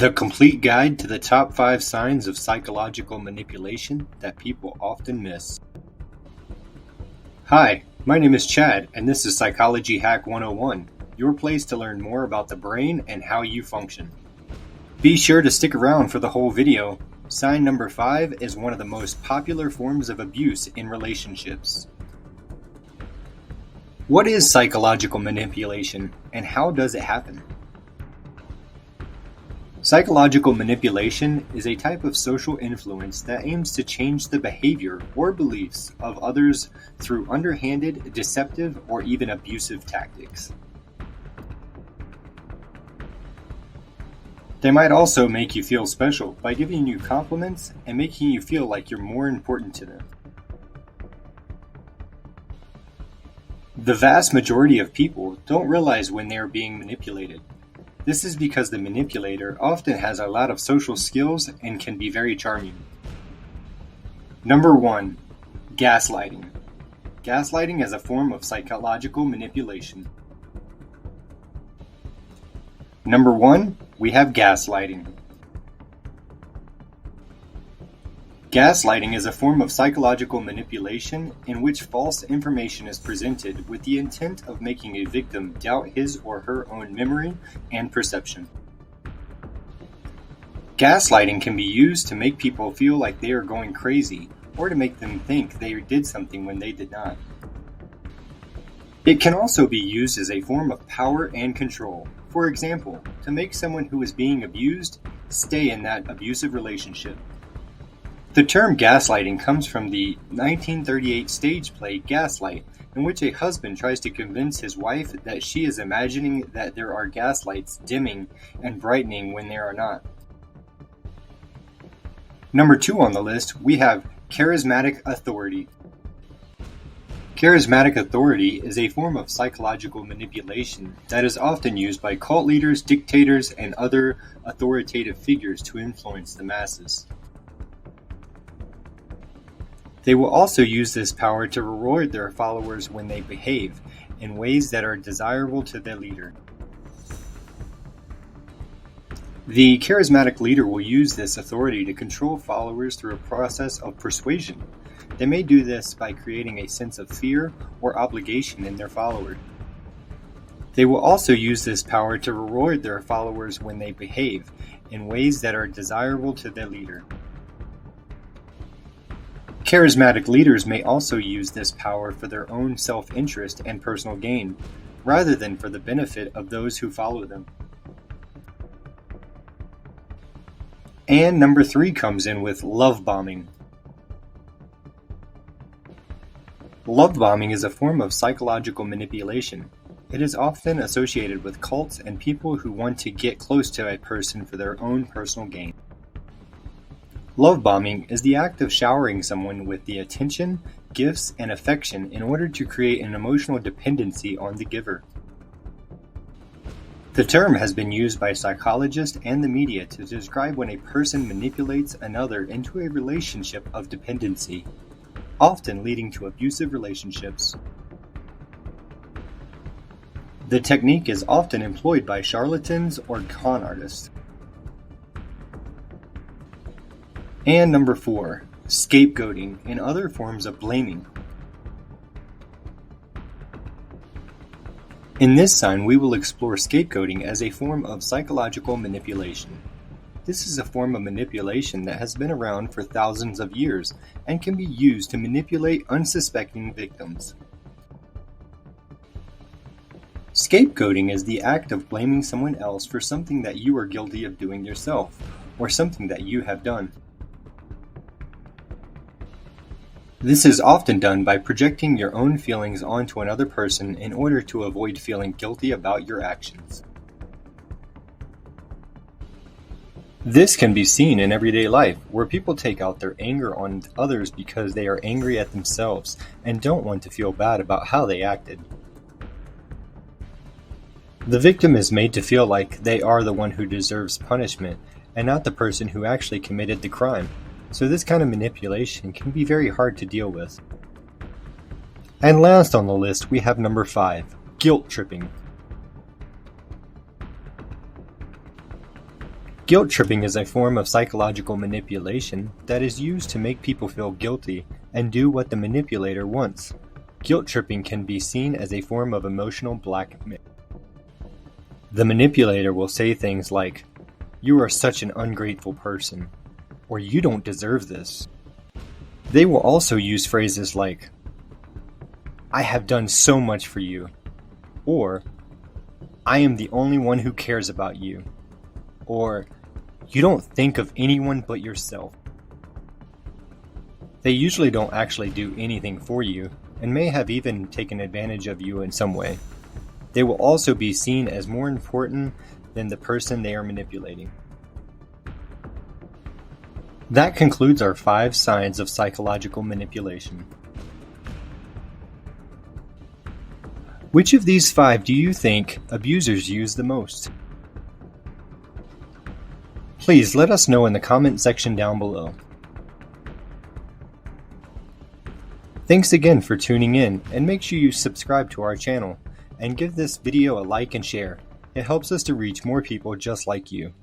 The complete guide to the top 5 signs of psychological manipulation that people often miss. Hi, my name is Chad, and this is Psychology Hack 101, your place to learn more about the brain and how you function. Be sure to stick around for the whole video. Sign number 5 is one of the most popular forms of abuse in relationships. What is psychological manipulation, and how does it happen? Psychological manipulation is a type of social influence that aims to change the behavior or beliefs of others through underhanded, deceptive, or even abusive tactics. They might also make you feel special by giving you compliments and making you feel like you're more important to them. The vast majority of people don't realize when they are being manipulated. This is because the manipulator often has a lot of social skills and can be very charming. Number 1. Gaslighting. Gaslighting is a form of psychological manipulation. Number 1, we have gaslighting. Gaslighting is a form of psychological manipulation in which false information is presented with the intent of making a victim doubt his or her own memory and perception. Gaslighting can be used to make people feel like they are going crazy or to make them think they did something when they did not. It can also be used as a form of power and control. For example, to make someone who is being abused stay in that abusive relationship. The term gaslighting comes from the 1938 stage play Gaslight, in which a husband tries to convince his wife that she is imagining that there are gaslights dimming and brightening when there are not. Number 2 on the list, we have charismatic authority. Charismatic authority is a form of psychological manipulation that is often used by cult leaders, dictators, and other authoritative figures to influence the masses. They will also use this power to reward their followers when they behave in ways that are desirable to their leader. The charismatic leader will use this authority to control followers through a process of persuasion. They may do this by creating a sense of fear or obligation in their follower. They will also use this power to reward their followers when they behave in ways that are desirable to their leader. Charismatic leaders may also use this power for their own self-interest and personal gain, rather than for the benefit of those who follow them. And number 3 comes in with love bombing. Love bombing is a form of psychological manipulation. It is often associated with cults and people who want to get close to a person for their own personal gain. Love bombing is the act of showering someone with the attention, gifts, and affection in order to create an emotional dependency on the giver. The term has been used by psychologists and the media to describe when a person manipulates another into a relationship of dependency, often leading to abusive relationships. The technique is often employed by charlatans or con artists. And number 4, scapegoating and other forms of blaming. In this sign, we will explore scapegoating as a form of psychological manipulation. This is a form of manipulation that has been around for thousands of years and can be used to manipulate unsuspecting victims. Scapegoating is the act of blaming someone else for something that you are guilty of doing yourself, or something that you have done. This is often done by projecting your own feelings onto another person in order to avoid feeling guilty about your actions. This can be seen in everyday life, where people take out their anger on others because they are angry at themselves and don't want to feel bad about how they acted. The victim is made to feel like they are the one who deserves punishment and not the person who actually committed the crime. So this kind of manipulation can be very hard to deal with. And last on the list, we have number 5, guilt tripping. Guilt tripping is a form of psychological manipulation that is used to make people feel guilty and do what the manipulator wants. Guilt tripping can be seen as a form of emotional blackmail. The manipulator will say things like, "You are such an ungrateful person," or "You don't deserve this." They will also use phrases like, "I have done so much for you," or "I am the only one who cares about you," or "You don't think of anyone but yourself." They usually don't actually do anything for you, and may have even taken advantage of you in some way. They will also be seen as more important than the person they are manipulating. That concludes our 5 signs of psychological manipulation. Which of these 5 do you think abusers use the most? Please let us know in the comment section down below. Thanks again for tuning in, and make sure you subscribe to our channel and give this video a like and share. It helps us to reach more people just like you.